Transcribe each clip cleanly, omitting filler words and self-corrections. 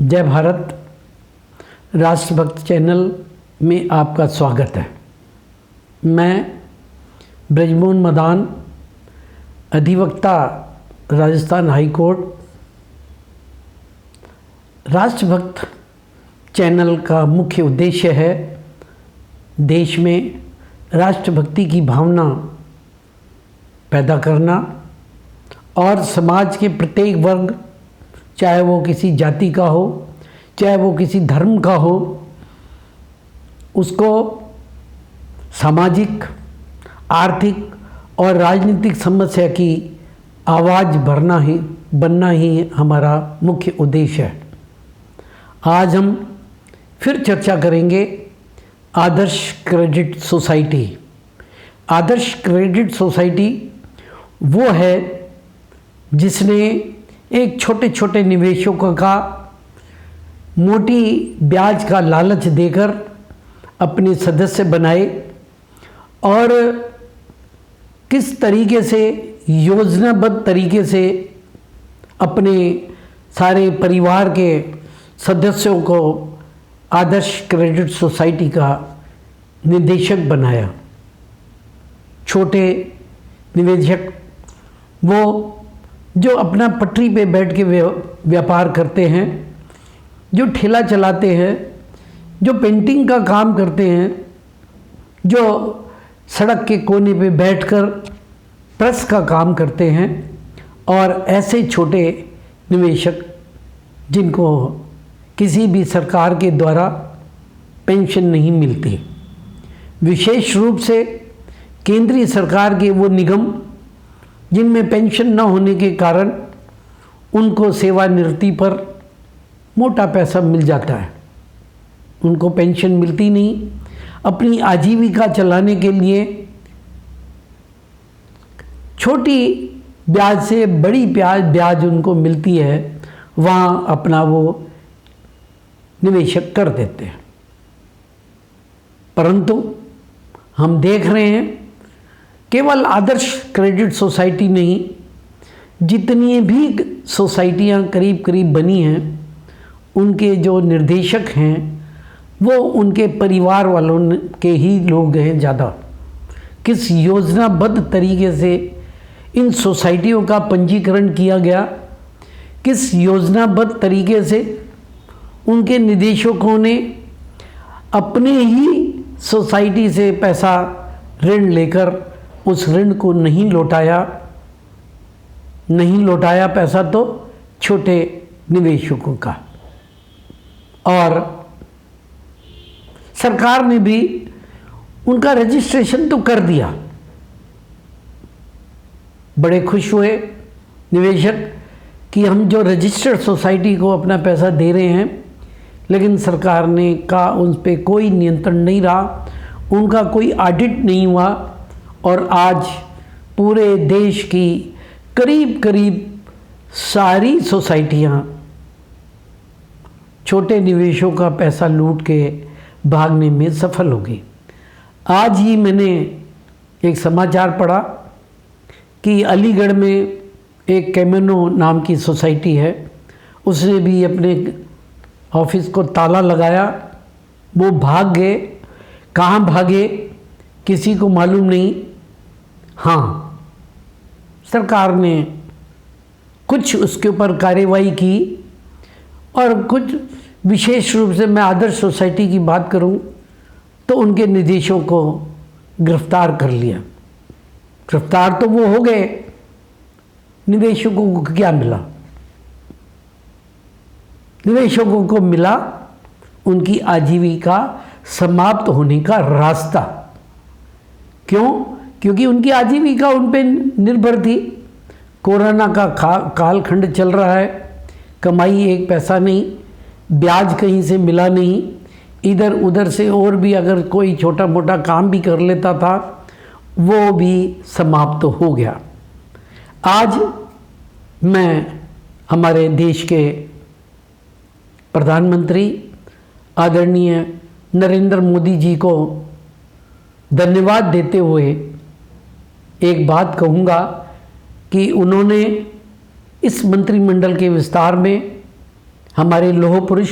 जय भारत। राष्ट्रभक्त चैनल में आपका स्वागत है। मैं ब्रजमोहन मदान, अधिवक्ता, राजस्थान हाई कोर्ट। राष्ट्रभक्त चैनल का मुख्य उद्देश्य है देश में राष्ट्रभक्ति की भावना पैदा करना और समाज के प्रत्येक वर्ग, चाहे वो किसी जाति का हो, चाहे वो किसी धर्म का हो, उसको सामाजिक, आर्थिक और राजनीतिक समस्या की आवाज़ बनना ही हमारा मुख्य उद्देश्य है। आज हम फिर चर्चा करेंगे आदर्श क्रेडिट सोसाइटी। आदर्श क्रेडिट सोसाइटी वो है जिसने एक छोटे छोटे निवेशकों का मोटी ब्याज का लालच देकर अपने सदस्य बनाए और किस तरीके से योजनाबद्ध तरीके से अपने सारे परिवार के सदस्यों को आदर्श क्रेडिट सोसाइटी का निदेशक बनाया। छोटे निवेशक वो जो अपना पटरी पे बैठ के व्यापार करते हैं, जो ठेला चलाते हैं, जो पेंटिंग का काम करते हैं, जो सड़क के कोने पे बैठकर प्रेस का काम करते हैं, और ऐसे छोटे निवेशक जिनको किसी भी सरकार के द्वारा पेंशन नहीं मिलती, विशेष रूप से केंद्रीय सरकार के वो निगम जिनमें पेंशन न होने के कारण उनको सेवानिवृत्ति पर मोटा पैसा मिल जाता है, उनको पेंशन मिलती नहीं। अपनी आजीविका चलाने के लिए छोटी ब्याज से बड़ी ब्याज उनको मिलती है, वहाँ अपना वो निवेशक कर देते हैं। परंतु हम देख रहे हैं केवल आदर्श क्रेडिट सोसाइटी नहीं, जितनी भी सोसाइटियाँ करीब करीब बनी हैं, उनके जो निर्देशक हैं वो उनके परिवार वालों के ही लोग हैं ज़्यादा। किस योजनाबद्ध तरीके से इन सोसाइटियों का पंजीकरण किया गया, किस योजनाबद्ध तरीके से उनके निदेशकों ने अपने ही सोसाइटी से पैसा ऋण लेकर उस ऋण को नहीं लौटाया पैसा तो छोटे निवेशकों का। और सरकार ने भी उनका रजिस्ट्रेशन तो कर दिया। बड़े खुश हुए निवेशक कि हम जो रजिस्टर्ड सोसाइटी को अपना पैसा दे रहे हैं, लेकिन सरकार ने का उन पर कोई नियंत्रण नहीं रहा, उनका कोई ऑडिट नहीं हुआ, और आज पूरे देश की करीब करीब सारी सोसाइटियाँ छोटे निवेशों का पैसा लूट के भागने में सफल हो गई। आज ही मैंने एक समाचार पढ़ा कि अलीगढ़ में एक कैमेनो नाम की सोसाइटी है, उसने भी अपने ऑफिस को ताला लगाया, वो भाग गए। कहाँ भागे किसी को मालूम नहीं। हाँ, सरकार ने कुछ उसके ऊपर कार्रवाई की, और कुछ विशेष रूप से मैं आदर्श सोसाइटी की बात करूं तो उनके निदेशकों को गिरफ्तार कर लिया। गिरफ्तार तो वो हो गए, निवेशकों को क्या मिला? निवेशकों को मिला उनकी आजीविका समाप्त होने का रास्ता। क्यों? क्योंकि उनकी आजीविका उन पे निर्भर थी। कोरोना का कालखंड चल रहा है, कमाई एक पैसा नहीं, ब्याज कहीं से मिला नहीं, इधर उधर से और भी अगर कोई छोटा मोटा काम भी कर लेता था वो भी समाप्त हो गया। आज मैं हमारे देश के प्रधानमंत्री आदरणीय नरेंद्र मोदी जी को धन्यवाद देते हुए एक बात कहूँगा कि उन्होंने इस मंत्रिमंडल के विस्तार में हमारे लौह पुरुष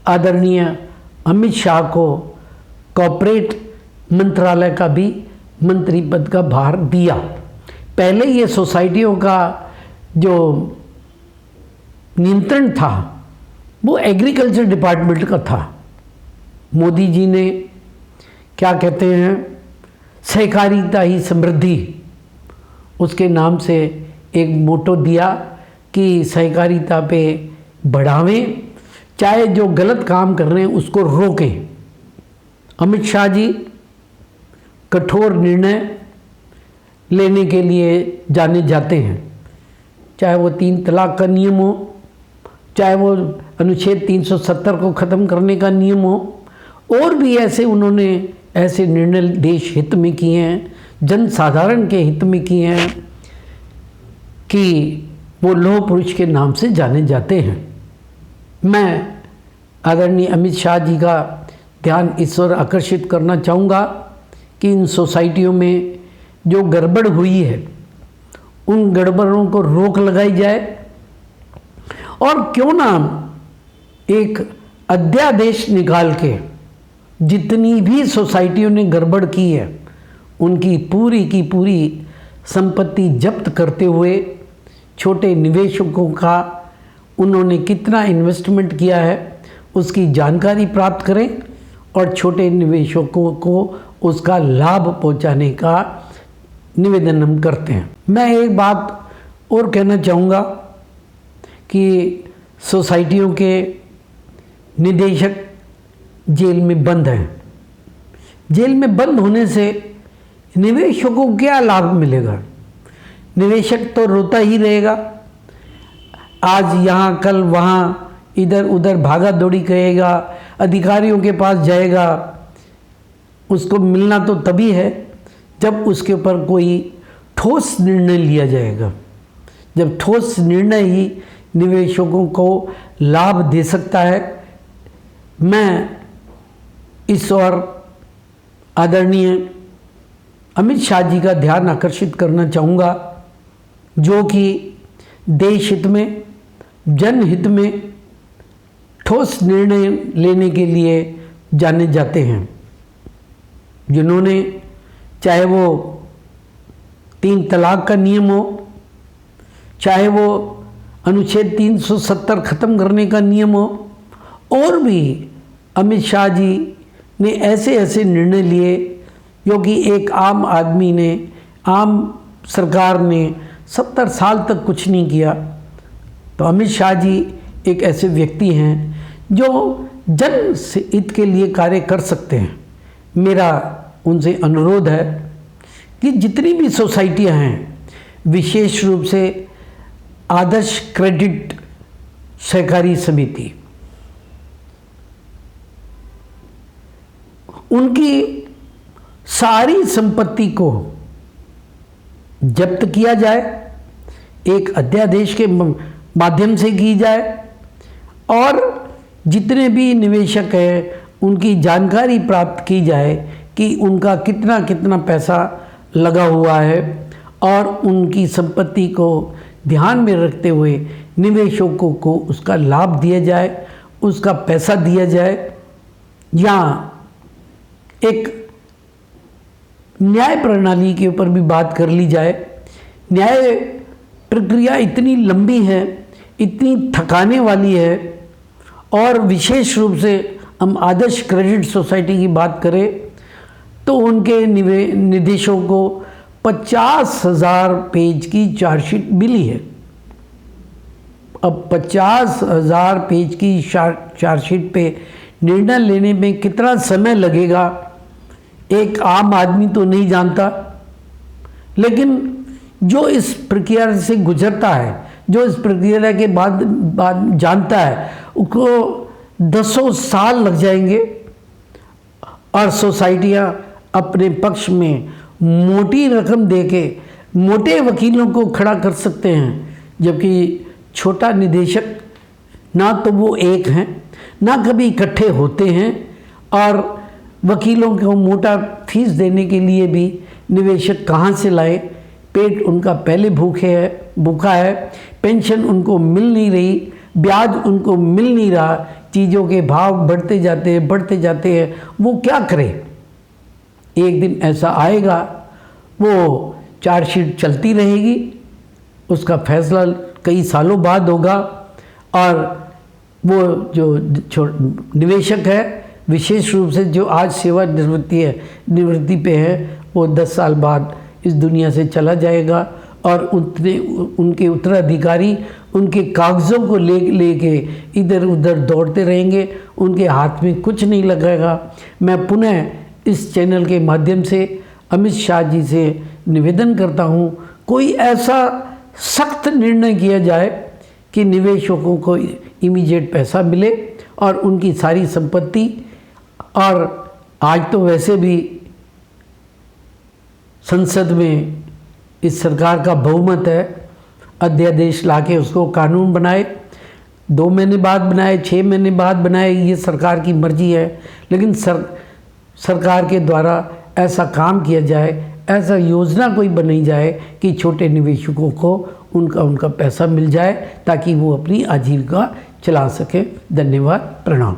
आदरणीय अमित शाह को कॉर्पोरेट मंत्रालय का भी मंत्री पद का भार दिया। पहले ये सोसाइटियों का जो नियंत्रण था वो एग्रीकल्चर डिपार्टमेंट का था। मोदी जी ने क्या कहते हैं, सहकारिता ही समृद्धि, उसके नाम से एक मोटो दिया कि सहकारिता पे बढ़ावें, चाहे जो गलत काम कर रहे हैं उसको रोकें। अमित शाह जी कठोर निर्णय लेने के लिए जाने जाते हैं, चाहे वो 3 तलाक का नियम हो, चाहे वो अनुच्छेद 370 को ख़त्म करने का नियम हो, और भी ऐसे उन्होंने ऐसे निर्णय देश हित में किए हैं, जनसाधारण के हित में किए हैं कि वो लौह पुरुष के नाम से जाने जाते हैं। मैं आदरणीय अमित शाह जी का ध्यान इस ओर आकर्षित करना चाहूँगा कि इन सोसाइटियों में जो गड़बड़ हुई है उन गड़बड़ों को रोक लगाई जाए, और क्यों ना एक अध्यादेश निकाल के जितनी भी सोसाइटियों ने गड़बड़ की है उनकी पूरी की पूरी संपत्ति जब्त करते हुए छोटे निवेशकों का उन्होंने कितना इन्वेस्टमेंट किया है उसकी जानकारी प्राप्त करें और छोटे निवेशकों को उसका लाभ पहुंचाने का निवेदन हम करते हैं। मैं एक बात और कहना चाहूँगा कि सोसाइटियों के निदेशक जेल में बंद हैं। जेल में बंद होने से निवेशकों को क्या लाभ मिलेगा? निवेशक तो रोता ही रहेगा, आज यहाँ कल वहाँ इधर उधर भागा दौड़ी करेगा, अधिकारियों के पास जाएगा। उसको मिलना तो तभी है जब उसके ऊपर कोई ठोस निर्णय लिया जाएगा, जब ठोस निर्णय ही निवेशकों को लाभ दे सकता है। मैं इस ओर आदरणीय अमित शाह जी का ध्यान आकर्षित करना चाहूँगा, जो कि देश हित में, जनहित में ठोस निर्णय लेने के लिए जाने जाते हैं, जिन्होंने चाहे वो 3 तलाक का नियम हो, चाहे वो अनुच्छेद 370 ख़त्म करने का नियम हो, और भी अमित शाह जी ने ऐसे ऐसे निर्णय लिए जो कि एक आम आदमी ने, आम सरकार ने 70 साल तक कुछ नहीं किया। तो अमित शाह जी एक ऐसे व्यक्ति हैं जो जन हित के लिए कार्य कर सकते हैं। मेरा उनसे अनुरोध है कि जितनी भी सोसाइटियां हैं, विशेष रूप से आदर्श क्रेडिट सहकारी समिति, उनकी सारी संपत्ति को जब्त किया जाए, एक अध्यादेश के माध्यम से की जाए, और जितने भी निवेशक हैं उनकी जानकारी प्राप्त की जाए कि उनका कितना कितना पैसा लगा हुआ है, और उनकी संपत्ति को ध्यान में रखते हुए निवेशकों को उसका लाभ दिया जाए, उसका पैसा दिया जाए। या एक न्याय प्रणाली के ऊपर भी बात कर ली जाए। न्याय प्रक्रिया इतनी लंबी है, इतनी थकाने वाली है, और विशेष रूप से हम आदर्श क्रेडिट सोसाइटी की बात करें तो उनके निदेशों को 50,000 पेज की चार्जशीट मिली है। अब 50,000 पेज की चार्जशीट पे निर्णय लेने में कितना समय लगेगा एक आम आदमी तो नहीं जानता, लेकिन जो इस प्रक्रिया से गुजरता है, जो इस प्रक्रिया के बाद जानता है, उसको 10 साल लग जाएंगे। और सोसाइटियाँ अपने पक्ष में मोटी रकम देके मोटे वकीलों को खड़ा कर सकते हैं, जबकि छोटा निदेशक ना तो वो एक हैं, ना कभी इकट्ठे होते हैं, और वकीलों को मोटा फीस देने के लिए भी निवेशक कहाँ से लाए? पेट उनका पहले भूखा है, पेंशन उनको मिल नहीं रही, ब्याज उनको मिल नहीं रहा, चीज़ों के भाव बढ़ते जाते हैं, वो क्या करें। एक दिन ऐसा आएगा, वो चार्जशीट चलती रहेगी, उसका फैसला कई सालों बाद होगा, और वो जो निवेशक है, विशेष रूप से जो आज निवृत्ति पे है, वो 10 साल बाद इस दुनिया से चला जाएगा, और उनके उत्तराधिकारी उनके कागज़ों को लेके इधर उधर दौड़ते रहेंगे, उनके हाथ में कुछ नहीं लगेगा। मैं पुनः इस चैनल के माध्यम से अमित शाह जी से निवेदन करता हूँ, कोई ऐसा सख्त निर्णय किया जाए कि निवेशकों को इमीडिएट पैसा मिले और उनकी सारी संपत्ति, और आज तो वैसे भी संसद में इस सरकार का बहुमत है, अध्यादेश लाके उसको कानून बनाए, 2 महीने बाद बनाए, 6 महीने बाद बनाए, ये सरकार की मर्जी है, लेकिन सरकार के द्वारा ऐसा काम किया जाए, ऐसा योजना कोई बनाई जाए कि छोटे निवेशकों को उनका पैसा मिल जाए, ताकि वो अपनी आजीविका चला सकें। धन्यवाद, प्रणाम।